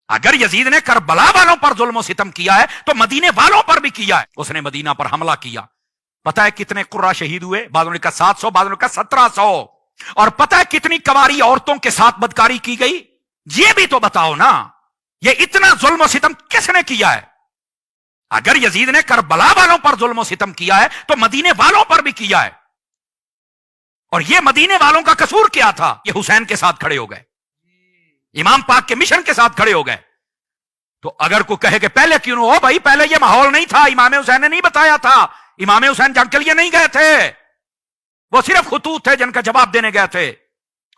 अगर यजीद ने करबला वालों पर जुल्म सितम किया है तो मदीने वालों पर भी किया है। उसने मदीना पर हमला किया। पता है कितने कुर्रा शहीद हुए? बादलों ने कहा 700, बादलों ने कहा 1700। और पता है कितनी कवारी औरतों के साथ बदकारी की गई? ये भी तो बताओ ना, ये इतना जुल्म सितम किसने किया है? अगर यजीद ने करबला वालों पर जुल्म सितम किया है तो मदीने वालों पर भी किया है। और ये मदीने वालों का कसूर क्या था? ये हुसैन के साथ खड़े हो गए, इमाम पाक के मिशन के साथ खड़े हो गए। तो अगर कोई कहे कि पहले क्यों हो भाई, पहले ये माहौल नहीं था, इमाम हुसैन ने नहीं बताया था, इमाम हुसैन जंग के लिए नहीं गए थे, वो सिर्फ खुतूत थे जिनका जवाब देने गए थे।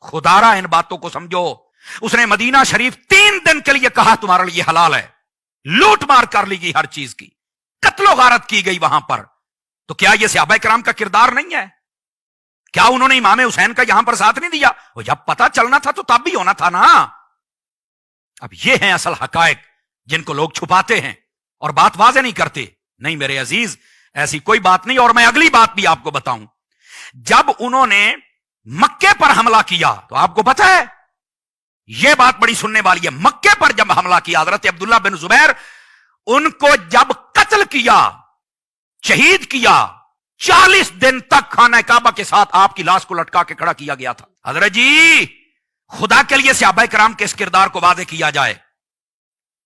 खुदारा इन बातों को समझो। उसने मदीना शरीफ 3 दिन के लिए कहा तुम्हारे लिए हलाल है, लूट मार कर ली गई, हर चीज की कत्लो गारत की गई वहां पर। तो क्या यह सहाबा किराम का किरदार नहीं है? क्या उन्होंने इमाम हुसैन का यहां पर साथ नहीं दिया? वो जब पता चलना था तो तब भी होना था ना। अब ये हैं असल हकायक जिनको लोग छुपाते हैं और बात वाज़ेह नहीं करते। नहीं मेरे अजीज, ऐसी कोई बात नहीं। और मैं अगली बात भी आपको बताऊं, जब उन्होंने मक्के पर हमला किया तो आपको पता है यह बात बड़ी सुनने वाली है, मक्के पर जब हमला किया हजरत अब्दुल्ला बिन जुबैर, उनको जब कत्ल किया, शहीद किया, 40 दिन तक खाना काबा के साथ आपकी लाश को लटका के खड़ा किया गया था। हजरत जी, खुदा के लिए सहाबा किराम के इस किरदार को वादे किया जाए।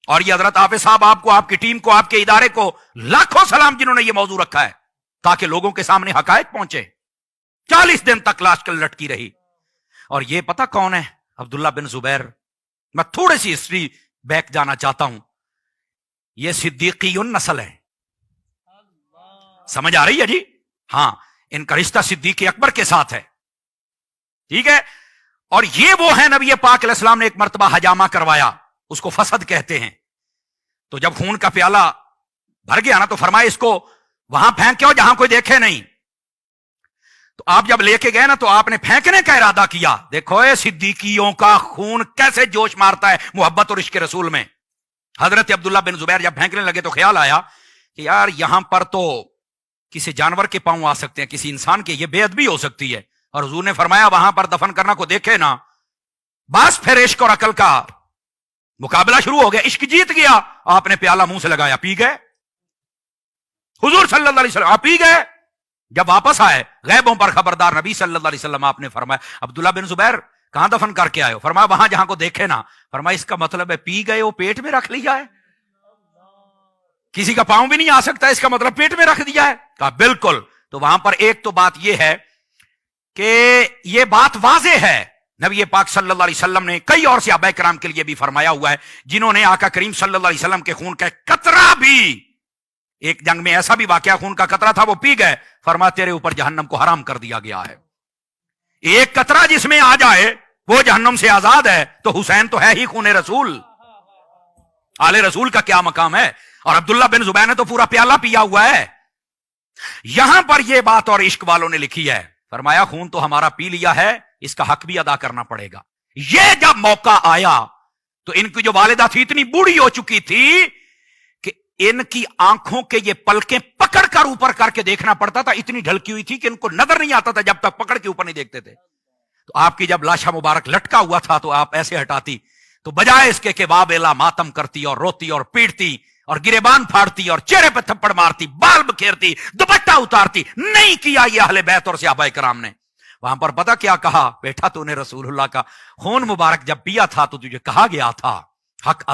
और ये हजरत हाफिज साहब आपको, आपकी टीम को, आपके इदारे को लाखों सलाम जिन्होंने ये मौजू रखा है ताकि लोगों के सामने हकायक पहुंचे। 40 दिन तक लाश कल लटकी रही। और ये पता कौन है? अब्दुल्ला बिन जुबैर। मैं थोड़ी सी हिस्ट्री बैक जाना चाहता हूं। ये सिद्दीकीयुन नस्ल है, समझ आ रही है जी? हां, इनका रिश्ता सिद्दीक अकबर के साथ है, ठीक है। और ये वो है, नबी पाक अलैहिस्सलाम ने एक मर्तबा हजामा करवाया, उसको फसद कहते हैं। तो जब खून का प्याला भर गया ना तो फरमाया इसको वहां फेंक के जहां कोई देखे नहीं। तो आप जब लेके गए ना तो आपने फेंकने का इरादा किया। देखो ये सिद्दीकियों का खून कैसे जोश मारता है मोहब्बत और इश्क रसूल में। हजरत अब्दुल्ला बिन जुबैर जब फेंकने लगे तो ख्याल आया कि यार यहां पर तो किसी जानवर के पांव आ सकते हैं, किसी इंसान के, ये बेअदबी हो सकती है। और हुजूर ने फरमाया वहां पर दफन करना को देखे ना, बस फिर इश्क और अकल का मुकाबला शुरू हो गया। इश्क जीत गया, आपने प्याला मुंह से लगाया, पी गए। हुजूर सल्लल्लाहु अलैहि वसल्लम आप पी गए। जब वापस आए, गैबों पर खबरदार नबी सल्लल्लाहु अलैहि वसल्लम, आपने फरमाया अब्दुल्ला बिन जुबैर कहां दफन करके आए हो? फरमाया वहां जहां को देखे ना। फरमाया इसका मतलब है पी गए हो, पेट में रख लिया है, किसी का पांव भी नहीं आ सकता, इसका मतलब पेट में रख दिया है। कहा बिल्कुल। तो वहां पर एक तो बात यह है कि यह बात वाज़ेह है, नबी पाक सल्लल्लाहु अलैहि वसल्लम ने कई और सहाबा किराम के लिए भी फरमाया हुआ है जिन्होंने आका करीम सल्लल्लाहु अलैहि वसल्लम के खून का कतरा भी, एक जंग में ऐसा भी वाकया खून का कतरा था वो पी गए, फरमाया तेरे ऊपर जहन्नम को हराम कर दिया गया है। एक कतरा जिसमें आ जाए वो जहन्नम से आजाद है। तो हुसैन तो है ही खूने रसूल, आले रसूल का क्या मकाम है। और अब्दुल्ला बिन जुबैर ने तो पूरा प्याला पिया हुआ है। यहां पर यह बात और इश्क वालों ने लिखी है, फरमाया खून तो हमारा पी लिया है, इसका हक भी अदा करना पड़ेगा। यह जब मौका आया तो इनकी जो वालिदा थी इतनी बूढ़ी हो चुकी थी कि इनकी आंखों के ये पलकें पकड़कर ऊपर करके देखना पड़ता था, इतनी ढलकी हुई थी कि इनको नजर नहीं आता था जब तक पकड़ के ऊपर नहीं देखते थे। तो आपकी जब लाशा मुबारक लटका हुआ था तो आप ऐसे हटाती, तो बजाय इसके कि वाबेला मातम करती और रोती और पीटती और गिरेबान फाड़ती और चेहरे पे थप्पड़ मारती, बाल बखेरती, दुपट्टा उतारती, नहीं किया ये अहले बैत और सहाबा किराम ने। वहां पर पता क्या कहा? बेटा तूने रसूलुल्लाह का खून मुबारक जब पिया था तो तुझे कहा गया था हक अदा